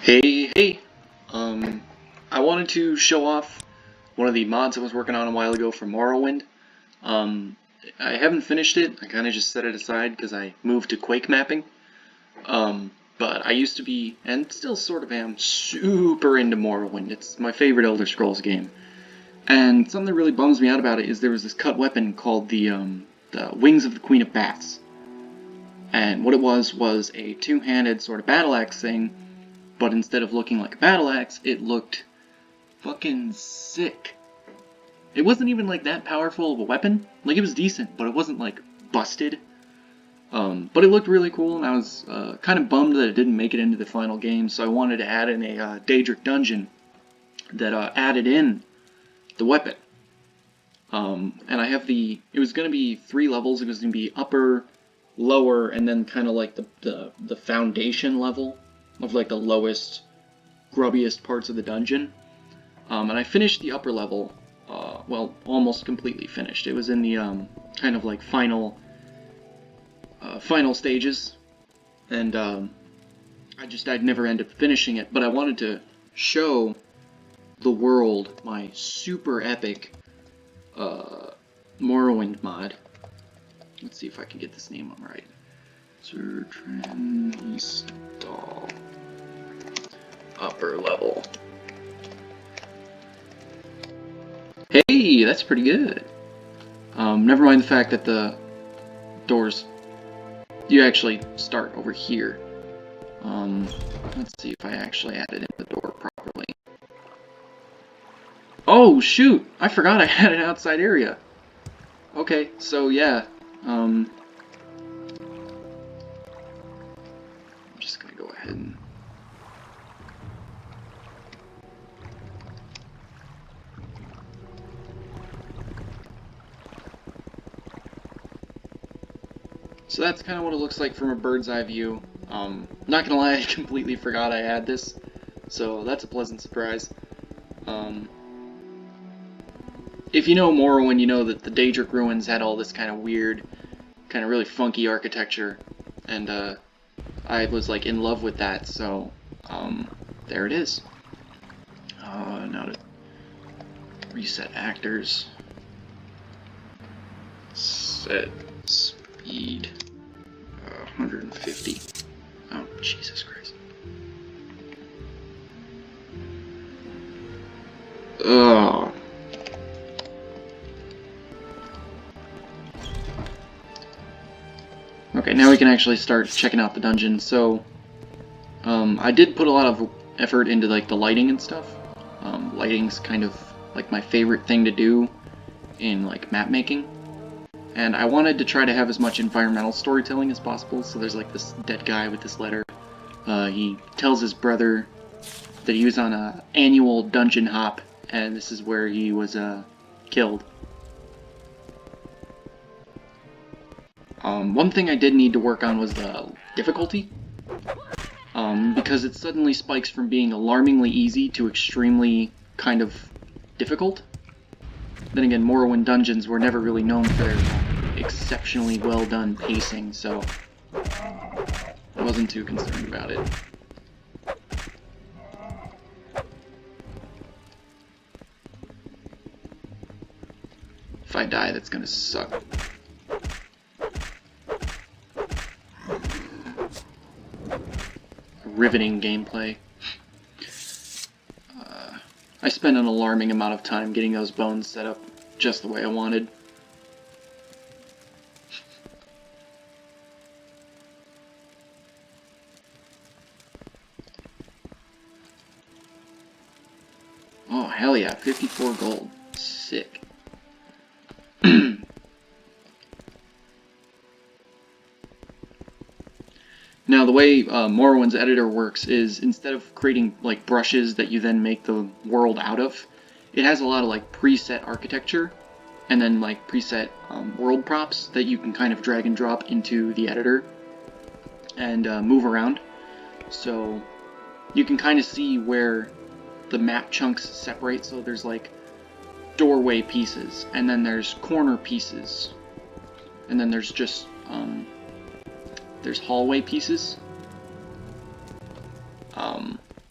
Hey, I wanted to show off one of the mods I was working on a while ago for Morrowind. Um, I haven't finished it, I kind of just set it aside because I moved to Quake mapping. But I used to be, and still sort of am, super into Morrowind. It's my favorite Elder Scrolls game. And something that really bums me out about it is there was this cut weapon called the Wings of the Queen of Bats. And what it was a two-handed sort of battle axe thing, but instead of looking like a battle axe, it looked fucking sick. It wasn't even like that powerful of a weapon. Like, it was decent, but it wasn't like busted. But it looked really cool, and I was kind of bummed that it didn't make it into the final game, so I wanted to add in a Daedric dungeon that added in the weapon. And I have it was going to be 3 levels. It was going to be upper, lower, and then kind of like the foundation level of like the lowest, grubbiest parts of the dungeon. And I finished the upper level, well, almost completely finished. It was in the kind of like final stages, and I'd never ended up finishing it, but I wanted to show the world my super epic Morrowind mod. Let's see if I can get this name right. Search and install upper level. Hey, that's pretty good. Never mind the fact that the doors, you actually start over here. Let's see if I actually added in the door properly. Oh, shoot! I forgot I had an outside area. Okay, so yeah, I'm just gonna go ahead and... So that's kind of what it looks like from a bird's eye view. Not gonna lie, I completely forgot I had this, so that's a pleasant surprise. If you know Morrowind, you know that the Daedric ruins had all this kind of weird, kind of really funky architecture, and I was like in love with that, so there it is. Now to reset actors, set speed 150. Oh, Jesus Christ. Ugh. Okay, now we can actually start checking out the dungeon. So, I did put a lot of effort into like the lighting and stuff. Lighting's kind of like my favorite thing to do in like map making. And I wanted to try to have as much environmental storytelling as possible. So there's like this dead guy with this letter. He tells his brother that he was on an annual dungeon hop, and this is where he was killed. One thing I did need to work on was the difficulty, because it suddenly spikes from being alarmingly easy to extremely kind of difficult. Then again, Morrowind dungeons were never really known for their exceptionally well done pacing, so I wasn't too concerned about it. If I die, that's gonna suck. Riveting gameplay. I spent an alarming amount of time getting those bones set up just the way I wanted. Oh, hell yeah, 54 gold. Sick. Now, the way Morrowind's editor works is instead of creating like brushes that you then make the world out of, it has a lot of like preset architecture and then like preset world props that you can kind of drag and drop into the editor and move around. So you can kind of see where the map chunks separate. So there's like doorway pieces, and then there's corner pieces, and then there's just there's hallway pieces,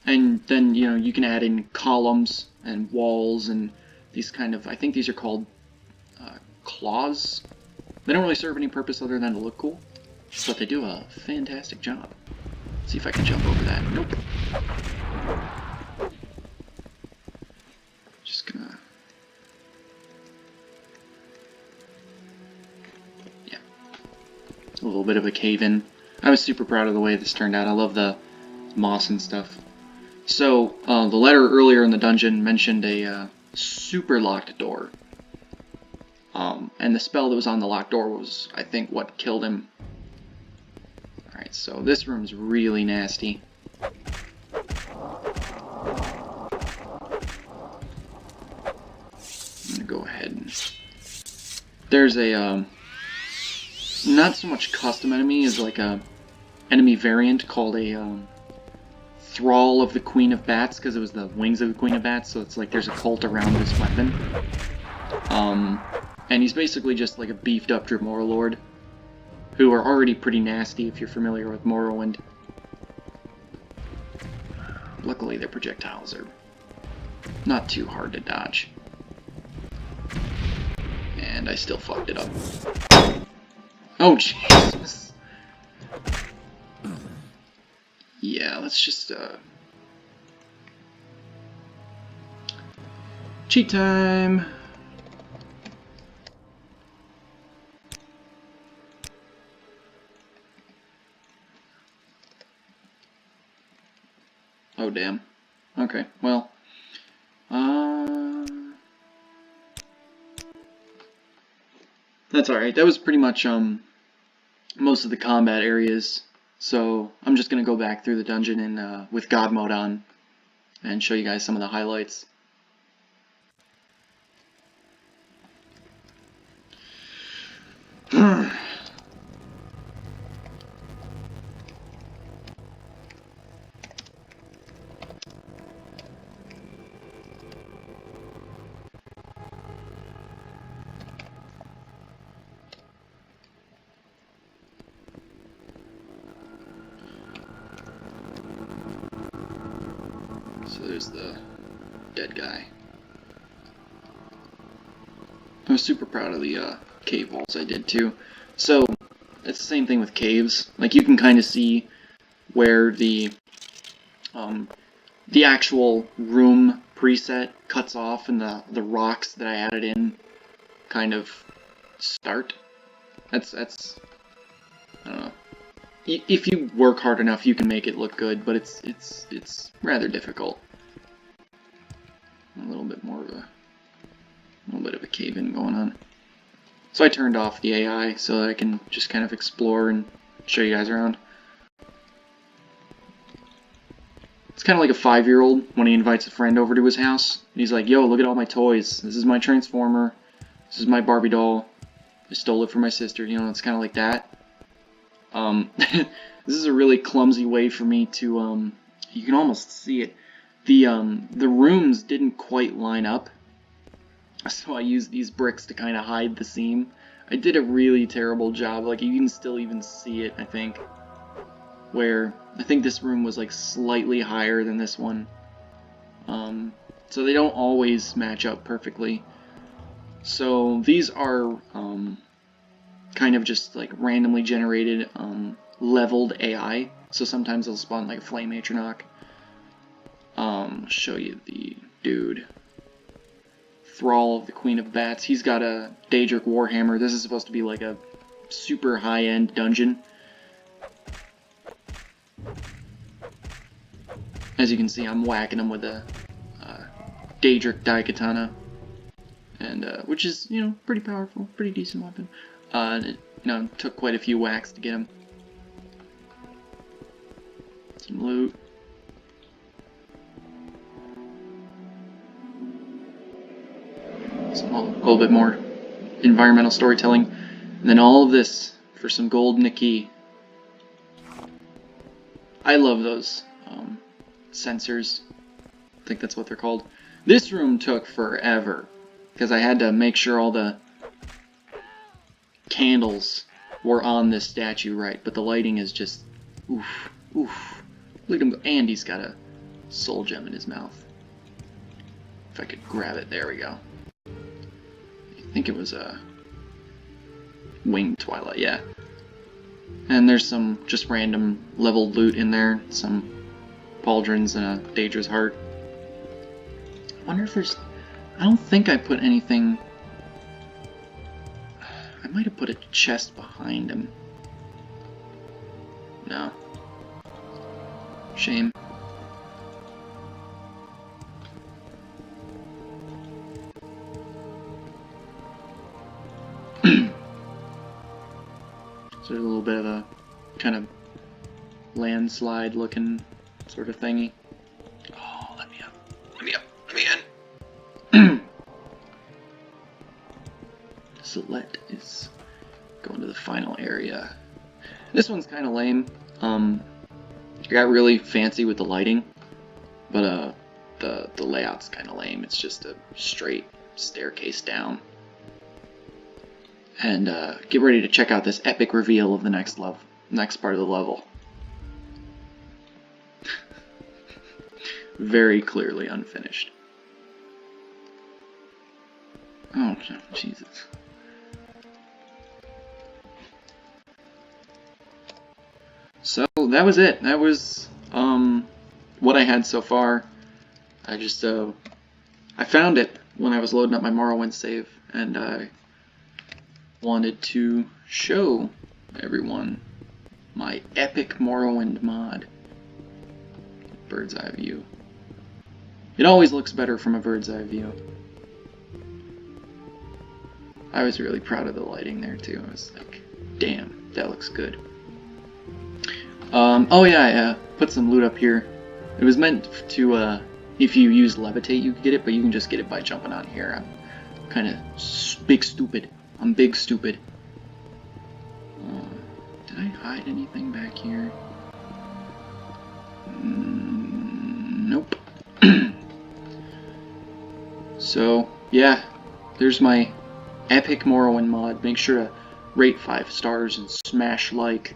And then, you know, you can add in columns and walls and these kind of, I think these are called claws. They don't really serve any purpose other than to look cool, but they do a fantastic job. Let's see if I can jump over that. Nope. Just gonna... yeah. A little bit of a cave-in. I was super proud of the way this turned out. I love the moss and stuff. So, the letter earlier in the dungeon mentioned a super locked door. And the spell that was on the locked door was, I think, what killed him. Alright, so this room's really nasty. I'm gonna go ahead and... there's a, not so much custom enemy as like a enemy variant called a, Thrall of the Queen of Bats, because it was the wings of the Queen of Bats, so it's like there's a cult around this weapon. And he's basically just like a beefed up Dremora Lord, who are already pretty nasty if you're familiar with Morrowind. Luckily their projectiles are not too hard to dodge. And I still fucked it up. Oh Jesus! Yeah, let's just cheat time! Oh damn. Okay, well. That's alright. That was pretty much most of the combat areas. So I'm just gonna go back through the dungeon and with God mode on and show you guys some of the highlights. So there's the dead guy. I was super proud of the cave walls I did too. So it's the same thing with caves. Like you can kind of see where the actual room preset cuts off and the rocks that I added in kind of start. That's I don't know. If you work hard enough, you can make it look good, but it's rather difficult. A little bit of a cave-in going on. So I turned off the AI so that I can just kind of explore and show you guys around. It's kind of like a 5-year-old when he invites a friend over to his house. And he's like, yo, look at all my toys. This is my Transformer. This is my Barbie doll. I stole it from my sister. You know, it's kind of like that. This is a really clumsy way for me to, you can almost see it. The rooms didn't quite line up. So I used these bricks to kind of hide the seam. I did a really terrible job. Like, you can still even see it, I think. Where, I think this room was like slightly higher than this one. So they don't always match up perfectly. So these are kind of just like randomly generated leveled AI. So sometimes they'll spawn like a flame atronach. Show you the dude. Thrall of the Queen of Bats. He's got a Daedric Warhammer. This is supposed to be like a super high-end dungeon. As you can see, I'm whacking him with a Daedric Daikatana, and which is, you know, pretty powerful, pretty decent weapon. It, you know, took quite a few whacks to get him. Some loot. A little bit more environmental storytelling, and then all of this for some gold and a key. I love those sensors. I think that's what they're called. This room took forever because I had to make sure all the candles were on this statue right, but the lighting is just oof, oof. Look at him go. And he's got a soul gem in his mouth. If I could grab it, there we go. I think it was a winged twilight, yeah. And there's some just random leveled loot in there, some pauldrons and a Daedra's heart. I wonder if there's... I don't think I put anything... I might have put a chest behind him. No. Shame. So there's a little bit of a kind of landslide looking sort of thingy. Oh, let me up. Let me up. Let me in. Select is going to the final area. This one's kind of lame. I got really fancy with the lighting, but the layout's kind of lame. It's just a straight staircase down. And get ready to check out this epic reveal of the next part of the level. Very clearly unfinished. Oh, Jesus. So that was it. That was what I had so far. I just I found it when I was loading up my Morrowind save, and I wanted to show everyone my epic Morrowind mod. Bird's eye view. It always looks better from a bird's eye view. I was really proud of the lighting there too. I was like, damn, that looks good. Oh yeah, I put some loot up here. It was meant to, if you use levitate you can get it, but you can just get it by jumping on here. I'm kind of big stupid. I'm big stupid. Did I hide anything back here? Nope. So, yeah, there's my epic Morrowind mod. Make sure to rate 5 stars and smash like.